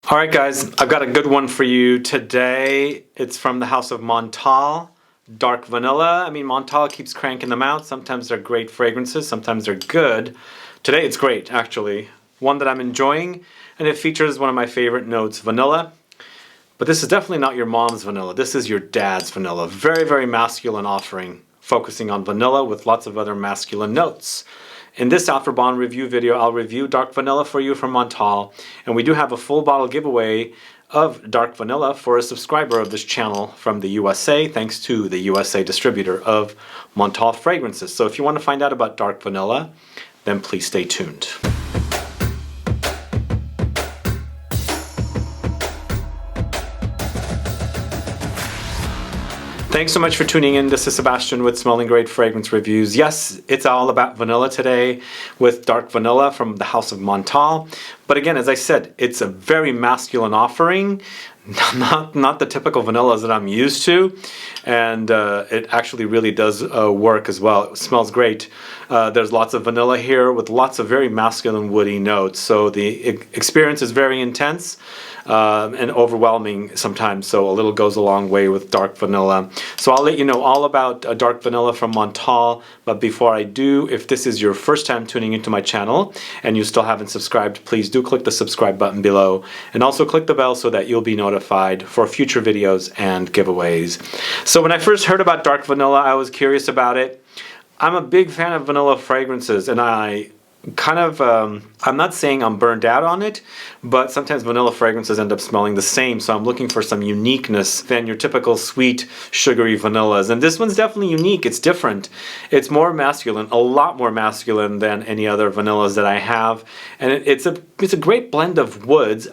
Alright guys, I've got a good one for you today. It's from the house of Montale, Dark Vanilla. I mean, Montale keeps cranking them out. Sometimes they're great fragrances, sometimes they're good. Today it's great, actually. One that I'm enjoying, and it features one of my favorite notes, vanilla. But this is definitely not your mom's vanilla. This is your dad's vanilla. Very, very masculine offering, focusing on vanilla with lots of other masculine notes. In this Alpha Bond review video, I'll review Dark Vanilla for you from Montale, and we do have a full bottle giveaway of Dark Vanilla for a subscriber of this channel from the USA, thanks to the USA distributor of Montale fragrances. So if you want to find out about Dark Vanilla, then please stay tuned. Thanks so much for tuning in. This is Sebastian with Smelling Great Fragrance Reviews. Yes, it's all about vanilla today with Dark Vanilla from the house of Montale. But again, as I said, it's a very masculine offering, not the typical vanillas that I'm used to. And it actually really does work as well. It smells great. There's lots of vanilla here with lots of very masculine woody notes. So the experience is very intense. And overwhelming sometimes, so a little goes a long way with Dark Vanilla. So I'll let you know all about Dark Vanilla from Montale, but before I do, if this is your first time tuning into my channel and you still haven't subscribed, please do click the subscribe button below, and also click the bell so that you'll be notified for future videos and giveaways. So when I first heard about Dark Vanilla, I was curious about it. I'm a big fan of vanilla fragrances, and I kind of, I'm not saying I'm burned out on it, but sometimes vanilla fragrances end up smelling the same, so I'm looking for some uniqueness than your typical sweet, sugary vanillas. And this one's definitely unique. It's different. It's more masculine, a lot more masculine than any other vanillas that I have. And it's a great blend of woods,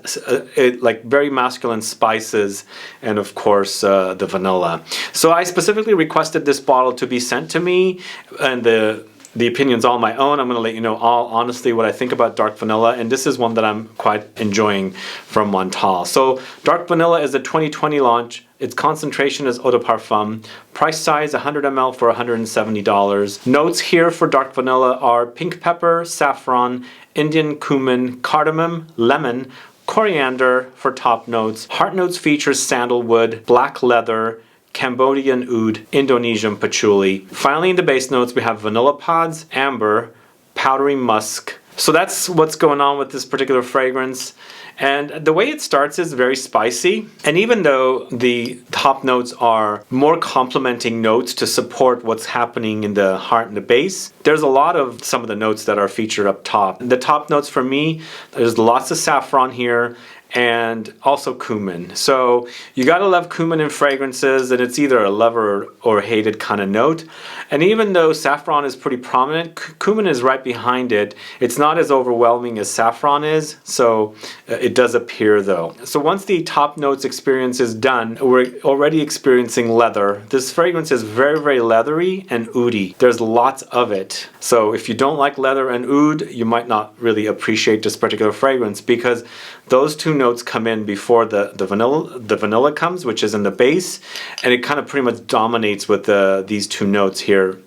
like very masculine spices, and of course the vanilla. So I specifically requested this bottle to be sent to me, and the opinion's all my own. I'm going to let you know all honestly what I think about Dark Vanilla, and this is one that I'm quite enjoying from Montale. So Dark Vanilla is a 2020 launch. Its concentration is Eau De Parfum. Price size 100 ml for $170. Notes here for Dark Vanilla are pink pepper, saffron, Indian cumin, cardamom, lemon, coriander for top notes. Heart notes features sandalwood, black leather, Cambodian oud, Indonesian patchouli. Finally, in the base notes, we have vanilla pods, amber, powdery musk. So that's what's going on with this particular fragrance. And the way it starts is very spicy. And even though the top notes are more complementing notes to support what's happening in the heart and the base, there's a lot of some of the notes that are featured up top. The top notes for me, there's lots of saffron here, and also cumin. So you gotta love cumin in fragrances, and it's either a love or hated kind of note. And even though saffron is pretty prominent, cumin is right behind it. It's not as overwhelming as saffron is, so it does appear though. So once the top notes experience is done, we're already experiencing leather. This fragrance is very, very leathery and oudy. There's lots of it. So if you don't like leather and oud, you might not really appreciate this particular fragrance, because those two notes come in before the vanilla comes, which is in the base, and it kind of pretty much dominates with these two notes here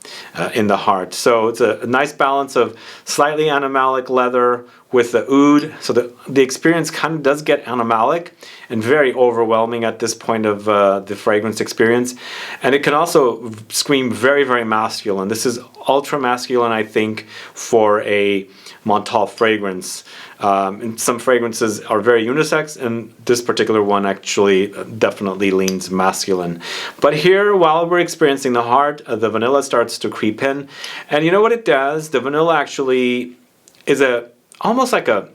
in the heart. So it's a nice balance of slightly animalic leather with the oud. So the experience kind of does get animalic and very overwhelming at this point of the fragrance experience. And it can also scream very, very masculine. This is ultra masculine, I think, for a Montale fragrance. And some fragrances are very unisex, and this particular one actually definitely leans masculine. But here, while we're experiencing the heart, the vanilla starts to creep in. And you know what it does? The vanilla actually is almost like a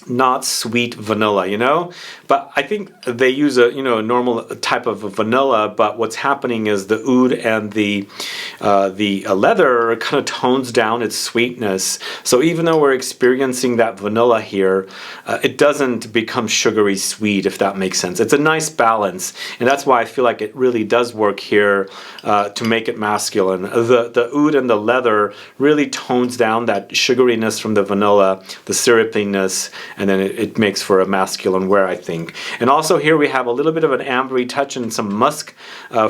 not sweet vanilla, you know, but I think they use a normal type of vanilla, but what's happening is the oud and the leather kind of tones down its sweetness. So even though we're experiencing that vanilla here, it doesn't become sugary sweet, if that makes sense. It's a nice balance, and that's why I feel like it really does work here to make it masculine. The oud and the leather really tones down that sugariness from the vanilla, the syrupiness, and then it makes for a masculine wear, I think. And also here we have a little bit of an ambery touch and some musk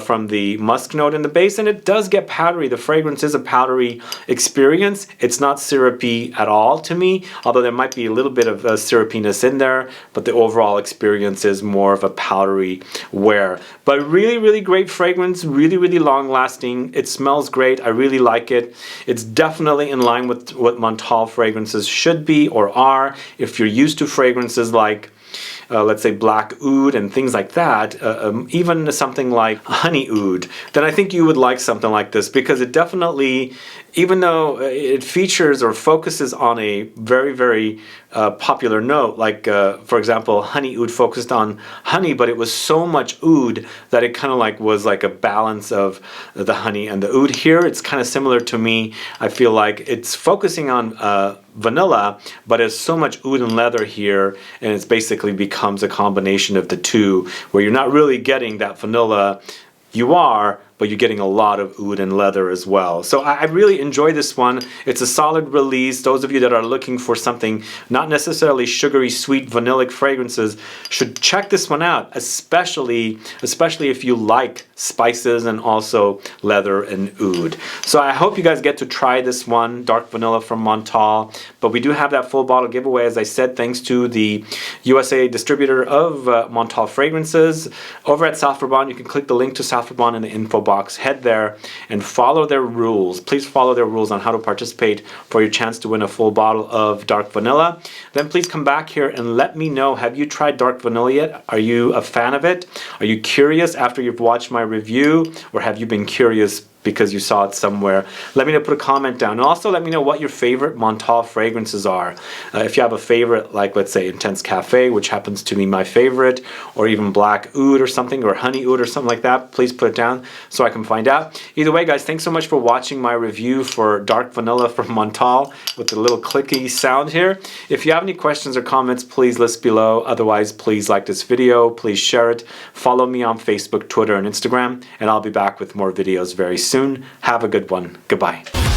from the musk note in the base, and it does get powdery. The fragrance is a powdery experience. It's not syrupy at all to me, although there might be a little bit of syrupiness in there, but the overall experience is more of a powdery wear. But really, really great fragrance, really, really long lasting. It smells great. I really like it. It's definitely in line with what Montale fragrances should be or are. If you're used to fragrances like let's say black oud and things like that, even something like honey oud, then I think you would like something like this, because it definitely, even though it features or focuses on a very, very popular note, like for example, honey oud focused on honey, but it was so much oud that it kind of like was like a balance of the honey and the oud. Here it's kind of similar to me. I feel like it's focusing on vanilla, but there's so much oud and leather here, and it's basically becomes a combination of the two, where you're not really getting that vanilla. You are, but you're getting a lot of oud and leather as well. So I really enjoy this one. It's a solid release. Those of you that are looking for something not necessarily sugary, sweet, vanillic fragrances should check this one out, especially if you like spices and also leather and oud. So I hope you guys get to try this one, Dark Vanilla from Montale. But we do have that full bottle giveaway, as I said, thanks to the USA distributor of Montale fragrances. Over at Saffron, you can click the link to Saffron in the info box. Head there and follow their rules. Please follow their rules on how to participate for your chance to win a full bottle of Dark Vanilla. Then please come back here and let me know, have you tried Dark Vanilla yet? Are you a fan of it? Are you curious after you've watched my review, or have you been curious because you saw it somewhere? Let me know, put a comment down, and also let me know what your favorite Montale fragrances are. If you have a favorite, like let's say Intense Cafe, which happens to be my favorite, or even Black Oud or something, or Honey Oud or something like that, please put it down so I can find out. Either way, guys, thanks so much for watching my review for Dark Vanilla from Montale with the little clicky sound here. If you have any questions or comments, please list below. Otherwise, please like this video, please share it, follow me on Facebook, Twitter, and Instagram, and I'll be back with more videos very soon. Have a good one. Goodbye.